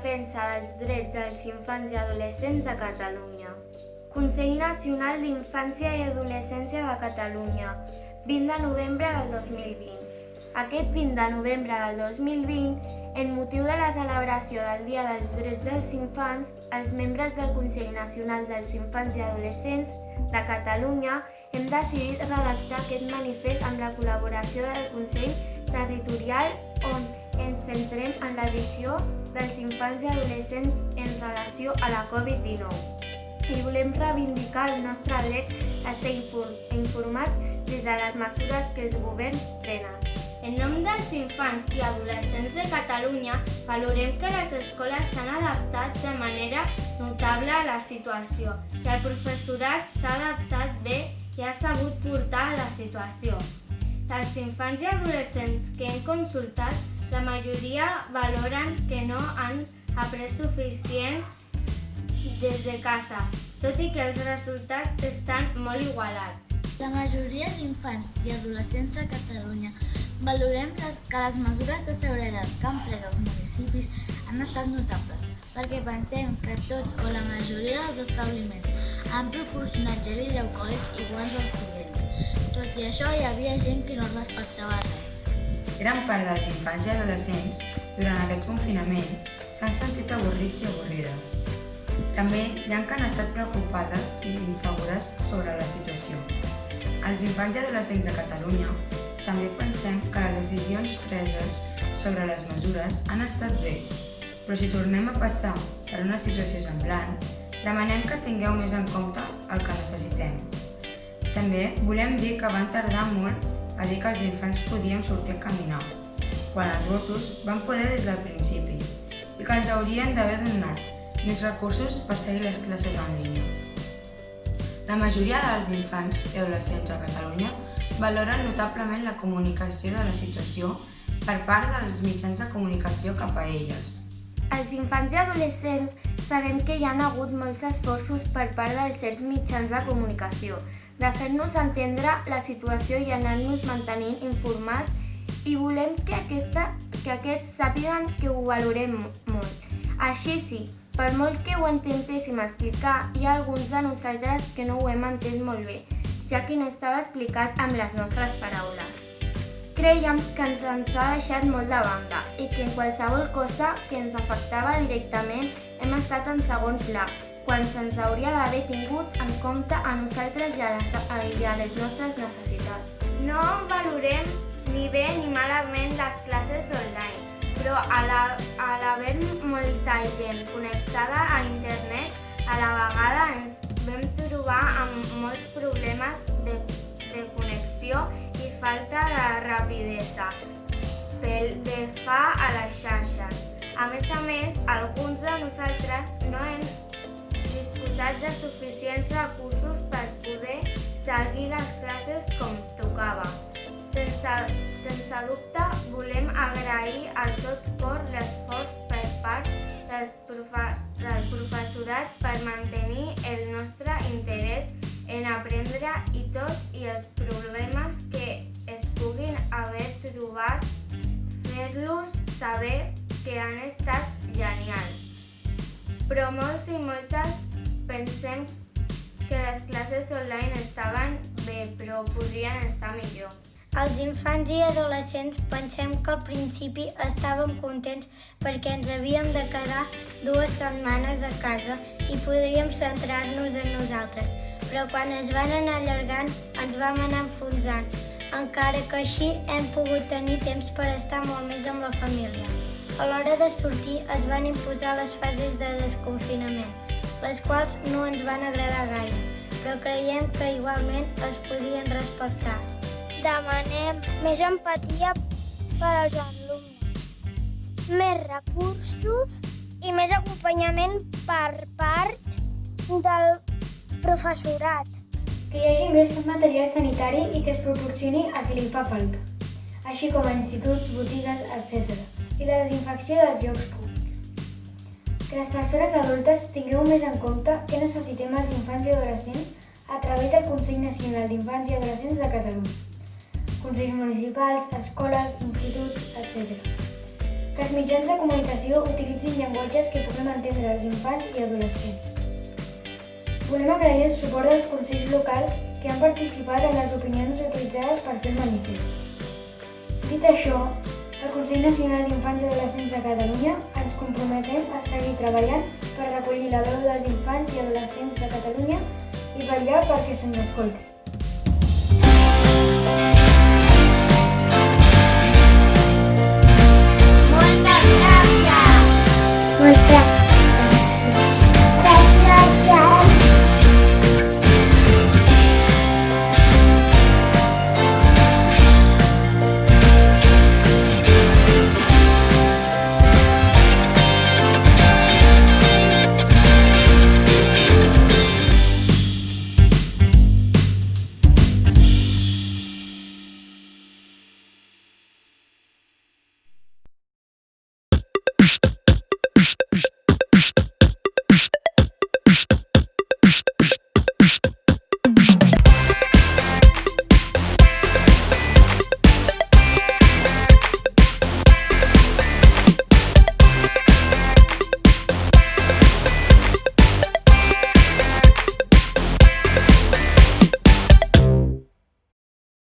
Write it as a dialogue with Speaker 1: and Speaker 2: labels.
Speaker 1: defensa dels drets dels infants i adolescents de Catalunya. Consell Nacional d'Infància i Adolescència de Catalunya, 20 de novembre del 2020. Aquest 20 de novembre del 2020, en motiu de la celebració del Dia dels Drets dels Infants, els membres del Consell Nacional dels Infants i Adolescents de Catalunya hem decidit redactar aquest manifest amb la col·laboració del Consell Territorial, on ens centrem en la visió dels infants i adolescents en relació a la Covid-19. I volem reivindicar el nostre dret a estar informats des de les mesures que els governs prenen. En nom dels infants i adolescents de Catalunya, valorem que les escoles s'han adaptat de manera notable a la situació i el professorat s'ha adaptat bé i ha sabut portar la situació. Els infants i adolescents que hem consultat, la majoria valoren que no han après suficient des de casa, tot i que els resultats estan molt igualats.
Speaker 2: La majoria d'infants i adolescents de Catalunya valorem que les mesures de seguretat que han pres els municipis han estat notables, perquè pensem que tots o la majoria dels establiments han proporcionat gel hidroalcohòlic i guants als clients. Tot i això, hi havia gent que no respectava res.
Speaker 3: Gran part dels infants i adolescents, durant aquest confinament, s'han sentit avorrits i avorrides. També hi ha que han estat preocupades i insegures sobre la situació. Els infants i adolescents de Catalunya també pensem que les decisions preses sobre les mesures han estat bé, però si tornem a passar per una situació semblant, demanem que tingueu més en compte el que necessitem. També volem dir que van tardar molt a dir que els infants podíem sortir a caminar, quan els gossos van poder des del principi, i que ens haurien d'haver donat més recursos per seguir les classes en línia. La majoria dels infants i adolescents a Catalunya valoren notablement la comunicació de la situació per part dels mitjans de comunicació cap a elles.
Speaker 1: Els infants i adolescents sabem que hi ha hagut molts esforços per part dels certs mitjans de comunicació, de fer-nos entendre la situació i anar-nos mantenint informats, i volem que aquests sàpiguen que ho valorem molt. Així sí, per molt que ho intentéssim explicar, hi ha alguns de nosaltres que no ho hem entès molt bé, ja que no estava explicat amb les nostres paraules. Creiem que ens ha deixat molt de banda i que en qualsevol cosa que ens afectava directament hem estat en segon pla, quan se'ns hauria d'haver tingut en compte a nosaltres i a les nostres necessitats. No valorem ni bé ni malament les classes online, però a l'haver molta gent connectada a internet, a la vegada ens vam trobar amb molts problemes de connexió i falta de rapidesa pel que fa a les xarxes. A més, alguns de nosaltres no hem disposat de suficients recursos per poder seguir les classes com tocava. Sense dubte, volem agrair a tot cor l'esforç per part del professorat per mantenir el nostre interès en aprendre i tot i els problemes que es puguin haver trobat, fer-los saber que han estat genials. Però molts i moltes pensem que les classes online estaven bé, però podrien estar millor.
Speaker 4: Els infants i adolescents pensem que al principi estàvem contents perquè ens havíem de quedar 2 setmanes a casa i podríem centrar-nos en nosaltres, però quan es van anar allargant ens vam anar enfonsant, encara que així hem pogut tenir temps per estar molt més amb la família. A l'hora de sortir es van imposar les fases de desconfinament, les quals no ens van agradar gaire, però creiem que igualment es podien respectar.
Speaker 5: Demanem més empatia per als alumnes, més recursos i més acompanyament per part del professorat.
Speaker 6: Que hi hagi més material sanitari i que es proporcioni a qui li fa falta, així com a instituts, botigues, etc. I la desinfecció dels llocs públics. Que les persones adultes tingueu més en compte què necessitem els infants i adolescents a través del Consell Nacional d'Infants i Adolescents de Catalunya, consells municipals, escoles, instituts, etc. que els mitjans de comunicació utilitzin llenguatges que puguem entendre els infants i adolescents. Volem agrair el suport dels consells locals que han participat en les opinions utilitzades per fer el manifest. Dit això, el Consell Nacional d'Infants i Adolescents de Catalunya ens comprometem a seguir treballant per recollir la veu dels infants i adolescents de Catalunya i vetllar perquè se'ns escolti.
Speaker 5: Moltes gràcies!
Speaker 7: Moltes gràcies.
Speaker 5: Gràcies!
Speaker 7: Psst.